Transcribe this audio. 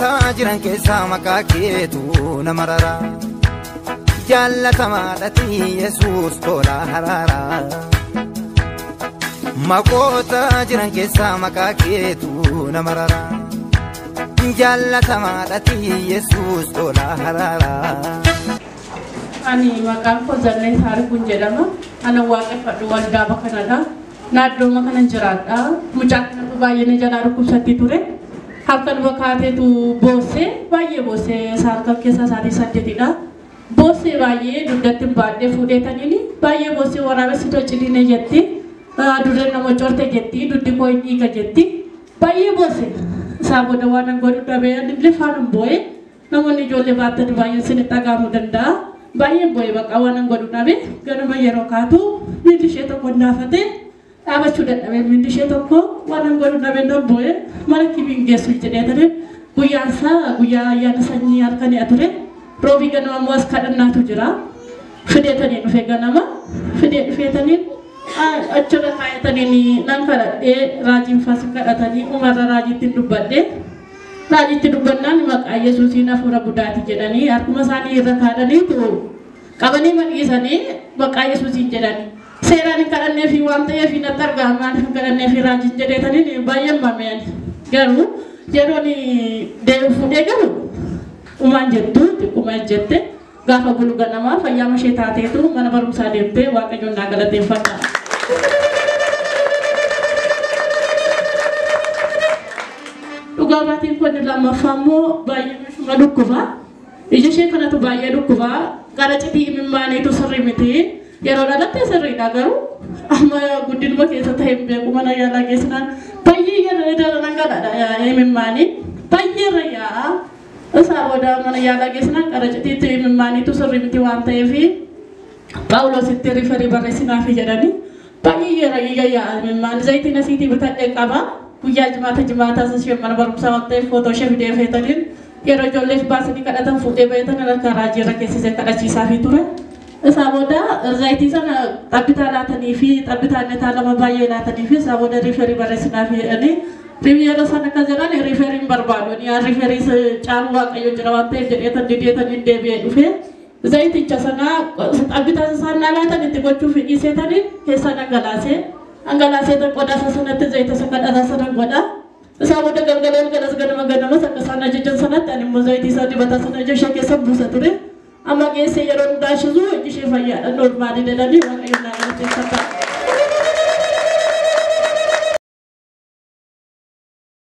jiran keessa maqaa keetu nama rara jaallatamaadhati Yesuus tola harara maqoota jiran keessa maqaa keetu nama rara jaallatamaadhati Yesuus tola harara ani maqaan koo Zanneen Taarikuun jedhama ana waaqeffadhu waldaa bakkanadha naannoo makanan jiraadha mucaa kanatu baay'ee na jalaa dhukkubsatti ture Hakkan bakaateetu boosee baay'ee boosee saarkaa keessa isaatii saddeetidha. Boosee baay'ee dugdatti baadhee fuudheetaniini baay'ee boosee waraabessi tolchidine jetti. Adurreen nama corte jetti duddi koo hin dhiiga jetti. Baay'ee boosee isaa booda waan an godhu dhabee illee faanum boo'ee namoonni ijoollee baattani baay'een sinitti dhagahamuu danda'a. Baay'ee boo'ee baqa waan an godhu dhabee ganama yeroo kaatu miilli ishee tokko naafatee Abachuu dadhabee miilli ishee tokko waan an godhu dhabee boo'ee mana kibiin geessu jedheetanii guyyaan isaa guyyaa ayyaana sanyii halkanii ture roobii ganama immoo as kadhannaatu jira fideetanii dhufee ganama fidee dhufeetanii achirra kaayatanii nan kadhadhee raajiin faasi kadhatanii umarra raajiitti dubbadhee raajiitti dubbannaan maqaa Yesuusiin hafuura budaati jedhanii harkuma isaanii irra kaadhaniitu qabanii madhiisanii maqaa Yesuusiin jedhanii seeraan hin kadhannee fi waan ta'eef hin argamu maaliif hin kadhannee fi raajiin jedheetanii baay'ee mameen garuu yeroon deemu fuudhee garuu umaan jettu xiqquma jette gaafa bulu ganamaa fayyaama ishee taateetu mana barumsaa deemtee waaqayyoon naa galateeffadha. Dhugaatiin kun lammaffaa immoo baay'ee mishuma dhukkuba ija ishee kanatu baay'ee dhukkuba gara citii imimmaaniitu sirrii miti. Yeroo dhalatte sirriidha garuu amma guddinuma keessa ta'e beeku mana yaalaa geessinaan baay'ee yeroo nan gadhaadha imimmaanii baay'ee rayyaa isaa booda mana yaalaa geessinaan gara citiitti imimmaaniitu sirrii miti waan ta'eef Phaawulositti riifarii barreessinaafi jedhanii baay'ee rayyaa imimmaan zayitiin asiitii bitadhee qaba guyyaa jimaata ishee mana barumsaa waan ta'eef footoo ishee fidee feetaniin yeroo ijoolleef baasanii kadhatan fuudhee baay'atan harka raajii irra keessisee kadhachiisaafi ture. Isaa booda zayitii sana xabbitaa laatanii fi xabbitaa netaa lama baay'ee laatanii fi isaa booda riifarii barreessinaa fi jedhanii yeroo sana akka jedhan riifariin barbaadu riifarii caalu waaqayyo jira waan ta'eef jedheetan dideetanii deebi'ee dhufee zayiticha sana xabbitaa isaan laatan itti gochuuf dhiiseetanii keessa dhangalaasee qodaa sanatti zayita sakadhataa sana godha. Isaa booda galgalaan galas ganama akka isaan ajajan sanatti ani immoo zayitii isaa dibataa sana ija ishee keessa buusa ture. Amma geesse yeroo hundaashisu ishee fayyaadha normaali jedhanii